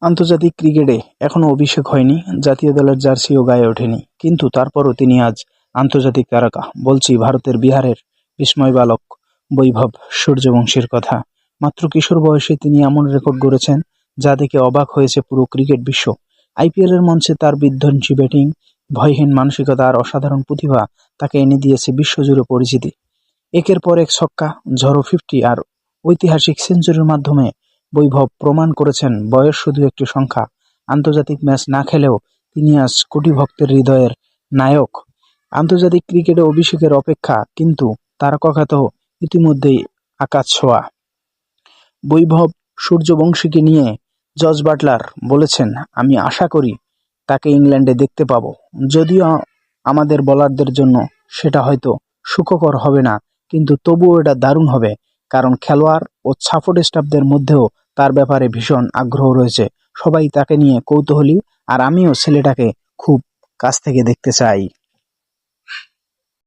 আন্তর্জাতিক ক্রিকেটে এখনো অভিষেক হয়নি, জাতীয় দলের জার্সিও গায়ে ওঠেনি, কিন্তু তারপরও তিনি আজ আন্তর্জাতিক তারকা। বলছি ভারতের বিহারের বিস্ময় বালক বৈভব সূর্যবংশীর কথা। মাত্র কিশোর বয়সে তিনি এমন রেকর্ড গড়েছেন যা দেখে অবাক হয়েছে পুরো ক্রিকেট বিশ্ব। আইপিএলের মঞ্চে তার বিধ্বংসী ব্যাটিং, ভয়হীন মানসিকতা আর অসাধারণ প্রতিভা তাকে এনে দিয়েছে বিশ্বজুড়ে পরিচিতি। একের পর এক ছক্কা, ঝড়ো 50 আর ঐতিহাসিক সেঞ্চুরির মাধ্যমে বৈভব প্রমাণ করেছেন বয়স শুধু একটি সংখ্যা। আন্তর্জাতিক ম্যাচ না খেলেও তিনি আজ কোটি ভক্তের হৃদয়ের নায়ক। আন্তর্জাতিক ক্রিকেটে অভিষেকের অপেক্ষা, কিন্তু তারকাখ্যাত ইতিমধ্যেই আকাশ ছোঁয়া। বৈভব সূর্যবংশীকে নিয়ে জস বাটলার বলেছেন, আমি আশা করি তাকে ইংল্যান্ডে দেখতে পাবো। যদিও আমাদের বোলারদের জন্য সেটা হয়তো সুখকর হবে না, কিন্তু তবুও এটা দারুণ হবে, কারণ খেলোয়াড় ও সাপোর্ট স্টাফদের মধ্যেও তার ব্যাপারে ভীষণ আগ্রহ রয়েছে। সবাই তাকে নিয়ে কৌতূহলী, আর আমিও ছেলেটাকে খুব কাছ থেকে দেখতে চাই।